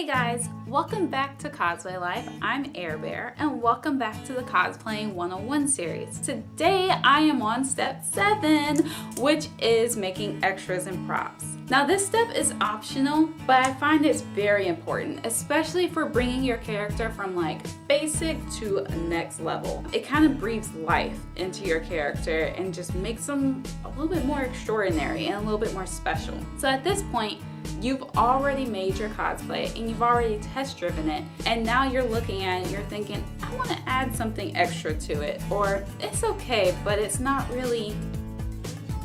Hey guys, welcome back to Cosplay Life. I'm Air Bear and welcome back to the Cosplaying 101 series. Today I am on step 7, which is making extras and props. Now this step is optional, but I find it's very important, especially for bringing your character from like basic to next level. It kind of breathes life into your character and just makes them a little bit more extraordinary and a little bit more special. So at this point, you've already made your cosplay and you've already test driven it, and now you're looking at it and you're thinking, I want to add something extra to it, or it's okay, but it's not really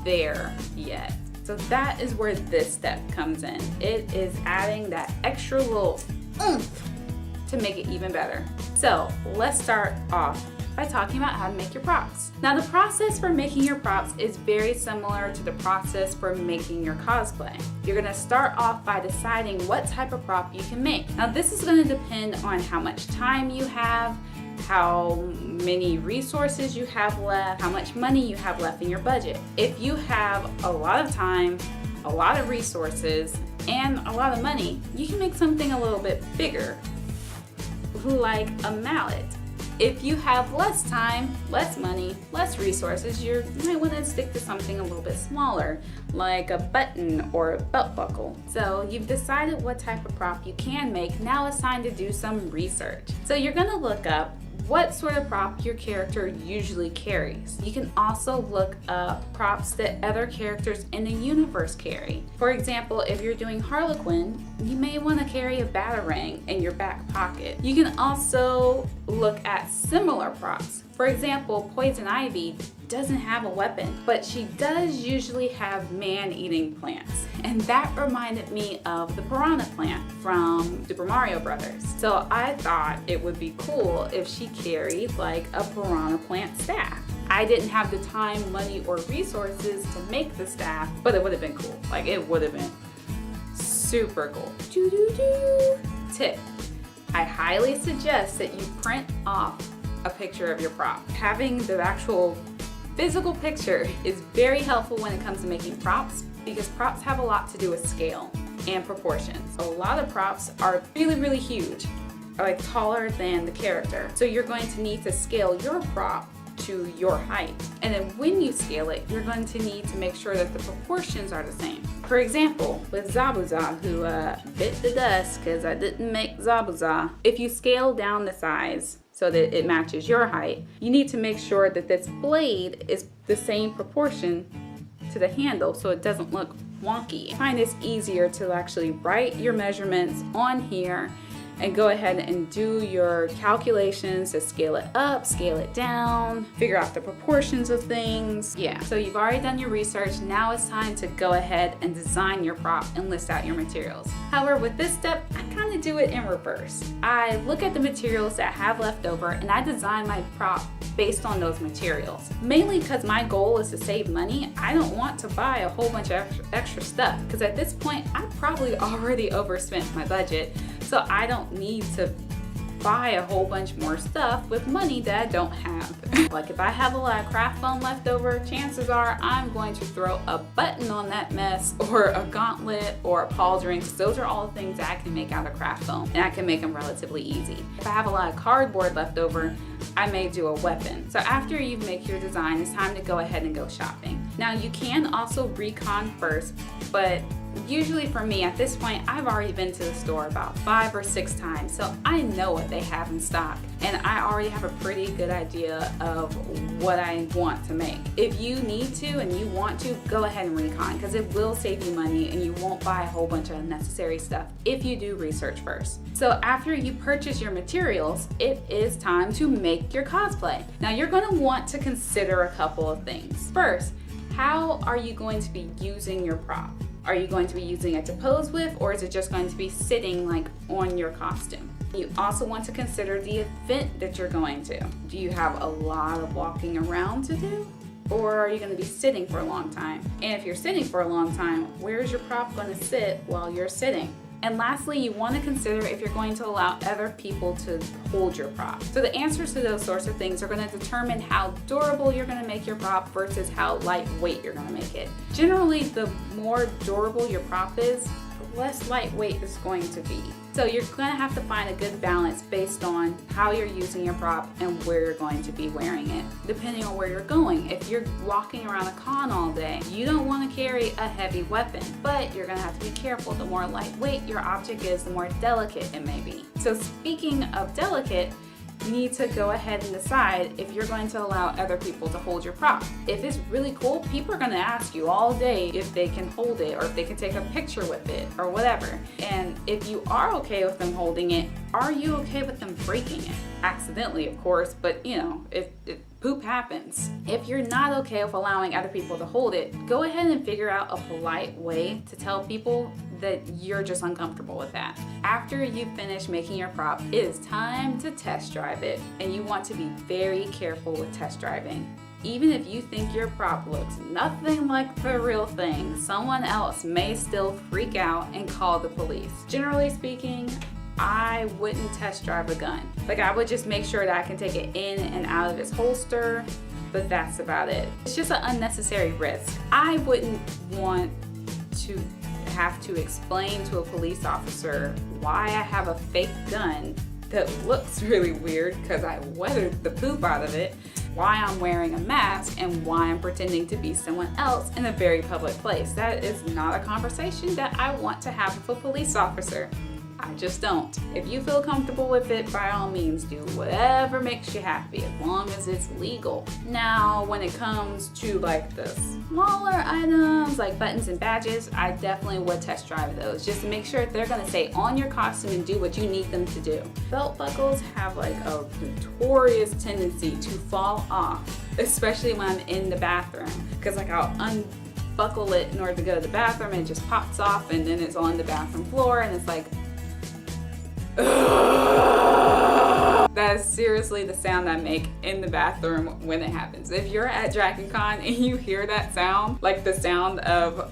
there yet. So that is where this step comes in. It is adding that extra little oomph to make it even better. So let's start off by talking about how to make your props. Now the process for making your props is very similar to the process for making your cosplay. You're gonna start off by deciding what type of prop you can make. Now this is gonna depend on how much time you have, how many resources you have left, how much money you have left in your budget. If you have a lot of time, a lot of resources, and a lot of money, you can make something a little bit bigger, like a mallet. If you have less time, less money, less resources, you might want to stick to something a little bit smaller, like a button or a belt buckle. So you've decided what type of prop you can make. Now it's time to do some research. So you're going to look up what sort of prop your character usually carries. You can also look up props that other characters in the universe carry. For example, if you're doing Harlequin, you may want to carry a batarang in your back pocket. You can also look at similar props. For example, Poison Ivy doesn't have a weapon, but she does usually have man-eating plants. And that reminded me of the piranha plant from Super Mario Brothers. So I thought it would be cool if she carried like a piranha plant staff. I didn't have the time, money, or resources to make the staff, but it would have been cool. Like, it would have been super cool. Tip: I highly suggest that you print off a picture of your prop. Having the actual physical picture is very helpful when it comes to making props, because props have a lot to do with scale and proportions. A lot of props are really huge, like taller than the character. So you're going to need to scale your prop to your height. And then when you scale it, you're going to need to make sure that the proportions are the same. For example, with Zabuza, who bit the dust because I didn't make Zabuza, if you scale down the size so that it matches your height, you need to make sure that this blade is the same proportion to the handle so it doesn't look wonky. I find it's easier to actually write your measurements on here and go ahead and do your calculations to scale it up, scale it down, figure out the proportions of things. Yeah, so you've already done your research. Now it's time to go ahead and design your prop and list out your materials. However, with this step, I kind of do it in reverse. I look at the materials that I have left over and I design my prop based on those materials. Mainly because my goal is to save money. I don't want to buy a whole bunch of extra stuff, because at this point, I probably already overspent my budget. So I don't need to buy a whole bunch more stuff with money that I don't have. Like if I have a lot of craft foam left over, chances are I'm going to throw a button on that mess, or a gauntlet, or a pauldron, because those are all the things that I can make out of craft foam, and I can make them relatively easy. If I have a lot of cardboard left over, I may do a weapon. So after you've made your design, it's time to go ahead and go shopping. Now you can also recon first, but usually for me at this point, I've already been to the store about 5 or 6 times, so I know what they have in stock, and I already have a pretty good idea of what I want to make. If you need to and you want to, go ahead and recon, because it will save you money and you won't buy a whole bunch of unnecessary stuff if you do research first. So after you purchase your materials, it is time to make your cosplay. Now you're going to want to consider a couple of things. First, how are you going to be using your prop? Are you going to be using it to pose with, or is it just going to be sitting like on your costume? You also want to consider the event that you're going to. Do you have a lot of walking around to do? Or are you going to be sitting for a long time? And if you're sitting for a long time, where's your prop going to sit while you're sitting? And lastly, you want to consider if you're going to allow other people to hold your prop. So the answers to those sorts of things are going to determine how durable you're going to make your prop versus how lightweight you're going to make it. Generally, the more durable your prop is, less lightweight it's going to be. So you're gonna have to find a good balance based on how you're using your prop and where you're going to be wearing it, depending on where you're going. If you're walking around a con all day, you don't want to carry a heavy weapon, but you're gonna have to be careful. The more lightweight your object is, the more delicate it may be. So speaking of delicate, you need to go ahead and decide if you're going to allow other people to hold your prop. If it's really cool, people are going to ask you all day if they can hold it or if they can take a picture with it or whatever. And if you are okay with them holding it, are you okay with them breaking it? Accidentally, of course, but you know, if poop happens. If you're not okay with allowing other people to hold it, go ahead and figure out a polite way to tell people that you're just uncomfortable with that. After you finish making your prop, it is time to test drive it, and you want to be very careful with test driving. Even if you think your prop looks nothing like the real thing, someone else may still freak out and call the police. Generally speaking, I wouldn't test drive a gun. Like, I would just make sure that I can take it in and out of its holster, but that's about it. It's just an unnecessary risk. I wouldn't want to have to explain to a police officer why I have a fake gun that looks really weird because I weathered the poop out of it, why I'm wearing a mask, and why I'm pretending to be someone else in a very public place. That is not a conversation that I want to have with a police officer. I just don't. If you feel comfortable with it, by all means do whatever makes you happy, as long as it's legal. Now, when it comes to like the smaller items like buttons and badges, I definitely would test drive those just to make sure they're gonna stay on your costume and do what you need them to do. Belt buckles have like a notorious tendency to fall off, especially when I'm in the bathroom, because like I'll unbuckle it in order to go to the bathroom and it just pops off and then it's on the bathroom floor and it's like, that is seriously the sound I make in the bathroom when it happens. If you're at DragonCon and you hear that sound, like the sound of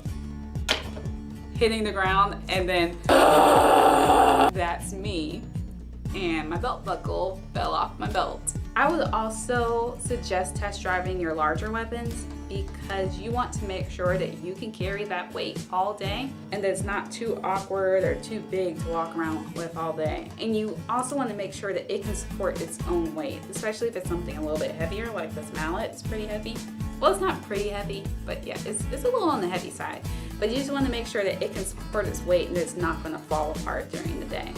hitting the ground and then that's me, and my belt buckle fell off my belt. I would also suggest test driving your larger weapons because you want to make sure that you can carry that weight all day and that it's not too awkward or too big to walk around with all day. And you also want to make sure that it can support its own weight, especially if it's something a little bit heavier like this mallet. It's pretty heavy. Well, it's not pretty heavy, but yeah, it's a little on the heavy side. But you just want to make sure that it can support its weight and that it's not going to fall apart during the day.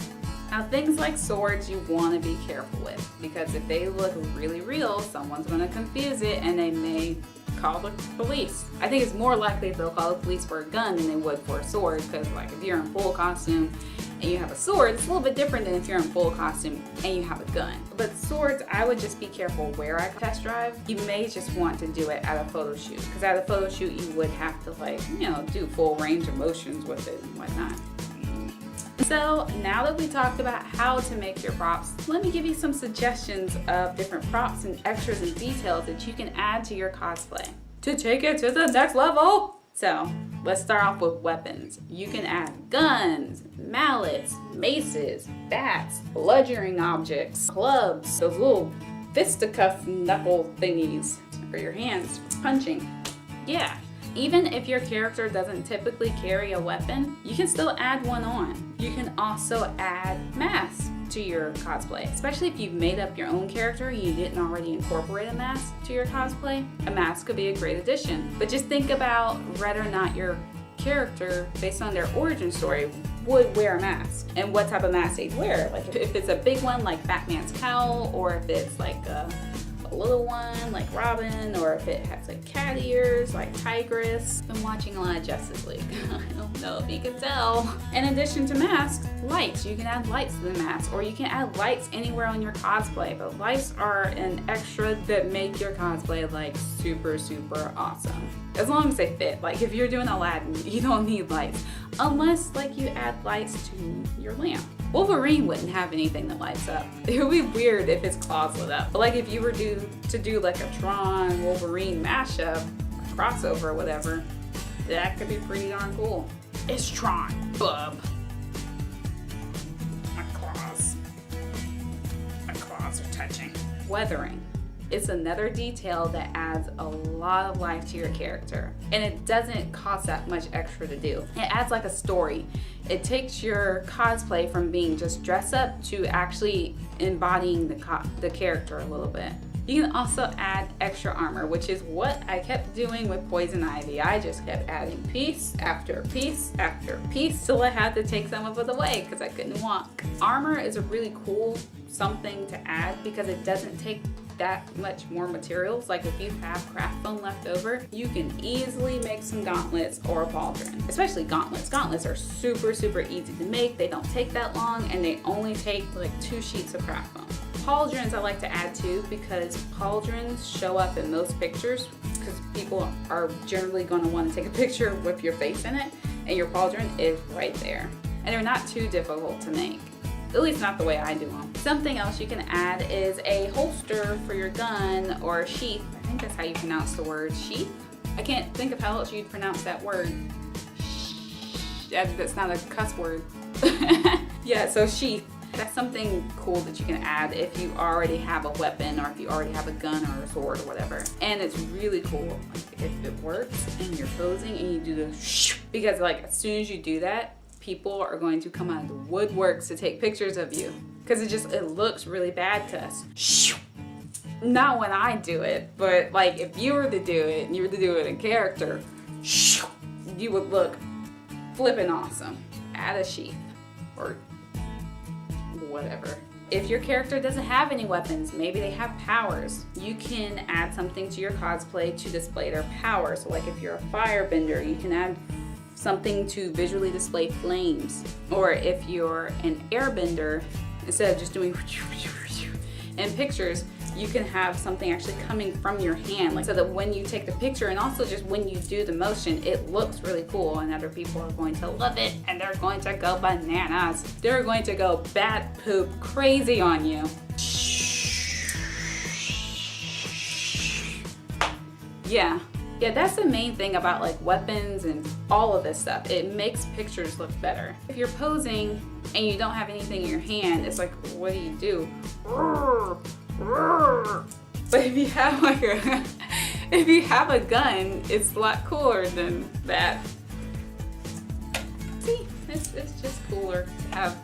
Now, things like swords you want to be careful with because if they look really real, someone's going to confuse it and they may call the police. I think it's more likely they'll call the police for a gun than they would for a sword because like if you're in full costume and you have a sword, it's a little bit different than if you're in full costume and you have a gun. But swords, I would just be careful where I test drive. You may just want to do it at a photo shoot because at a photo shoot you would have to like, you know, do full range of motions with it and whatnot. So now that we talked about how to make your props, let me give you some suggestions of different props and extras and details that you can add to your cosplay to take it to the next level. So let's start off with weapons. You can add guns, mallets, maces, bats, bludgeoning objects, clubs, those little fisticuff knuckle thingies for your hands, punching. Yeah. Even if your character doesn't typically carry a weapon, you can still add one on. You can also add masks to your cosplay, especially if you've made up your own character and you didn't already incorporate a mask to your cosplay. A mask could be a great addition, but just think about whether or not your character, based on their origin story, would wear a mask and what type of mask they'd wear. Like if it's a big one like Batman's cowl, or if it's like a little one like Robin, or if it has like cat ears like Tigress. Been watching a lot of Justice League. I don't know if you can tell. In addition to masks, lights. You can add lights to the mask, or you can add lights anywhere on your cosplay, but lights are an extra that make your cosplay like super awesome. As long as they fit. Like if you're doing Aladdin, you don't need lights unless like you add lights to your lamp. Wolverine wouldn't have anything that lights up. It would be weird if his claws lit up. But like if you were to do like a Tron Wolverine mashup, a crossover or whatever, that could be pretty darn cool. It's Tron, bub. My claws are touching. Weathering. It's another detail that adds a lot of life to your character, and it doesn't cost that much extra to do. It adds like a story. It takes your cosplay from being just dress up to actually embodying the character a little bit. You can also add extra armor, which is what I kept doing with Poison Ivy. I just kept adding piece after piece after piece till I had to take some of it away because I couldn't walk. Armor is a really cool something to add because it doesn't take that much more materials. Like if you have craft foam left over, you can easily make some gauntlets or a pauldron. Especially gauntlets. Gauntlets are super easy to make. They don't take that long and they only take like 2 sheets of craft foam. Pauldrons I like to add too because pauldrons show up in most pictures because people are generally going to want to take a picture with your face in it, and your pauldron is right there. And they're not too difficult to make. At least not the way I do them. Something else you can add is a holster for your gun or a sheath. I think that's how you pronounce the word sheath. I can't think of how else you'd pronounce that word. That's not a cuss word. Yeah, so sheath. That's something cool that you can add if you already have a weapon or if you already have a gun or a sword or whatever. And it's really cool like, if it works and you're posing and you do the shh, because like as soon as you do that, people are going to come out of the woodworks to take pictures of you because it looks really bad to us. Shh. Not when I do it, but like if you were to do it and you were to do it in character, shh, you would look flippin' awesome. Add a sheath or whatever. If your character doesn't have any weapons, maybe they have powers, you can add something to your cosplay to display their power. So like if you're a firebender, you can add something to visually display flames. Or if you're an airbender, instead of just doing in pictures, you can have something actually coming from your hand, like so that when you take the picture and also just when you do the motion, it looks really cool and other people are going to love it and they're going to go bananas. They're going to go bat poop crazy on you. Yeah, that's the main thing about like weapons and all of this stuff. It makes pictures look better. If you're posing and you don't have anything in your hand, it's like, what do? But if you have like if you have a gun, it's a lot cooler than that. See, it's just cooler to have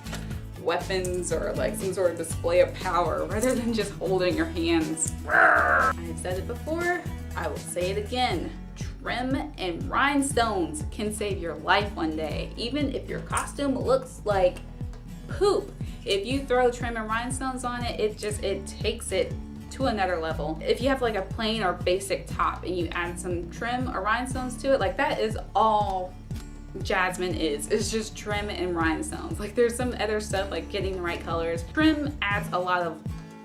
weapons or like some sort of display of power rather than just holding your hands. I've said it before, I will say it again. Trim and rhinestones can save your life one day, even if your costume looks like poop. If you throw trim and rhinestones on it, it takes it to another level. If you have like a plain or basic top and you add some trim or rhinestones to it, like that is all Jasmine is. It's just trim and rhinestones. Like there's some other stuff like getting the right colors. Trim adds a lot of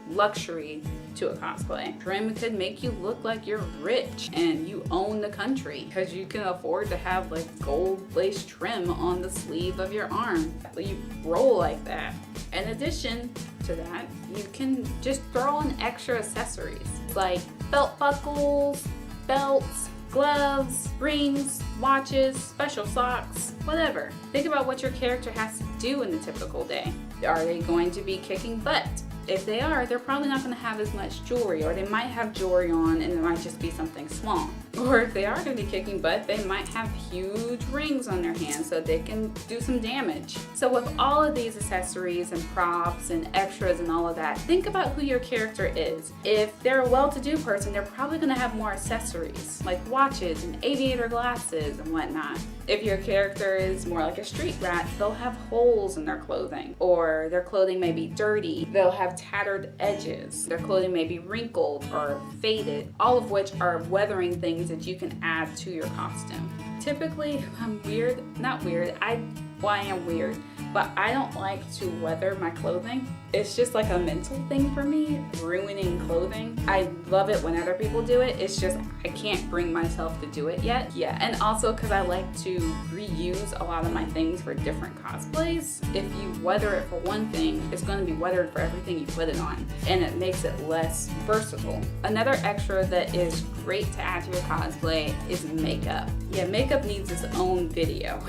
luxury to a cosplay. Trim could make you look like you're rich and you own the country because you can afford to have like gold lace trim on the sleeve of your arm. You roll like that. In addition to that, you can just throw in extra accessories like belt buckles, belts, gloves, rings, watches, special socks, whatever. Think about what your character has to do in the typical day. Are they going to be kicking butt? If they are, they're probably not going to have as much jewelry, or they might have jewelry on and it might just be something small. Or if they are going to be kicking butt, they might have huge rings on their hands so they can do some damage. So with all of these accessories and props and extras and all of that, think about who your character is. If they're a well-to-do person, they're probably going to have more accessories like watches and aviator glasses and whatnot. If your character is more like a street rat, they'll have holes in their clothing, or their clothing may be dirty. They'll have tattered edges. Their clothing may be wrinkled or faded, all of which are weathering things that you can add to your costume. Typically, I'm weird, not weird, I am weird, but I don't like to weather my clothing. It's just like a mental thing for me, ruining clothing. I love it when other people do it. It's just I can't bring myself to do it yet. Yeah, and also because I like to reuse a lot of my things for different cosplays. If you weather it for one thing, it's going to be weathered for everything you put it on, and it makes it less versatile. Another extra that is great to add to your cosplay is makeup. Yeah, makeup needs its own video.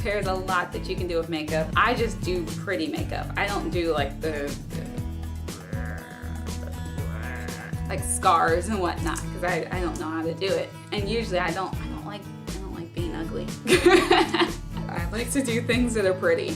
There's a lot that you can do with makeup. I just do pretty makeup. I don't do like the like scars and whatnot because I don't know how to do it, and usually I don't like being ugly. I I like to do things that are pretty.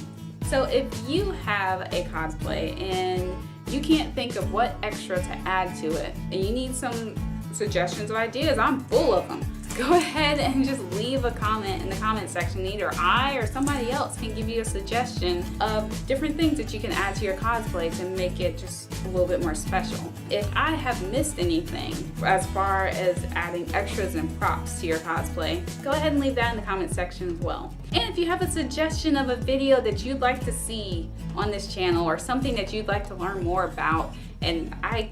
So if you have a cosplay and you can't think of what extra to add to it, and you need some suggestions or ideas, I'm full of them. Go ahead and just leave a comment in the comment section. Either I or somebody else can give you a suggestion of different things that you can add to your cosplay to make it just a little bit more special. If I have missed anything as far as adding extras and props to your cosplay, go ahead and leave that in the comment section as well. And if you have a suggestion of a video that you'd like to see on this channel or something that you'd like to learn more about, and I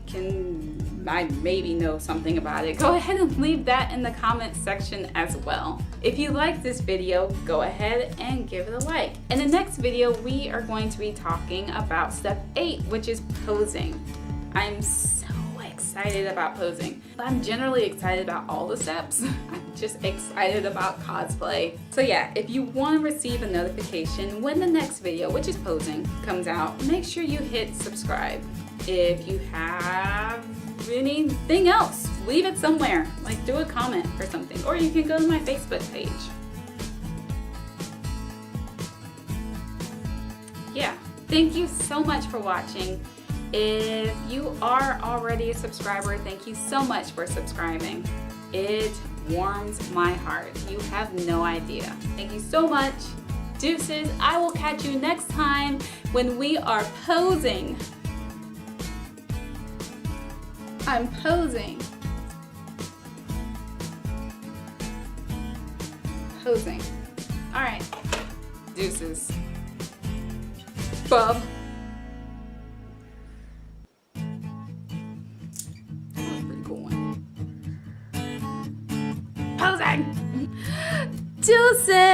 maybe know something about it, go ahead and leave that in the comment section as well. If you like this video, go ahead and give it a like. In the next video, we are going to be talking about step 8, which is posing. I'm so excited about posing. I'm generally excited about all the steps. I'm just excited about cosplay. So yeah, if you want to receive a notification when the next video, which is posing, comes out, make sure you hit subscribe. If you have anything else, leave it somewhere, like do a comment or something, or you can go to my Facebook page. Yeah, thank you so much for watching. If you are already a subscriber, thank you so much for subscribing. It warms my heart. You have no idea. Thank you so much. Deuces. I will catch you next time when we are posing. I'm posing. Posing. All right. Deuces. Bub. That was a pretty cool one. Posing. Deuces.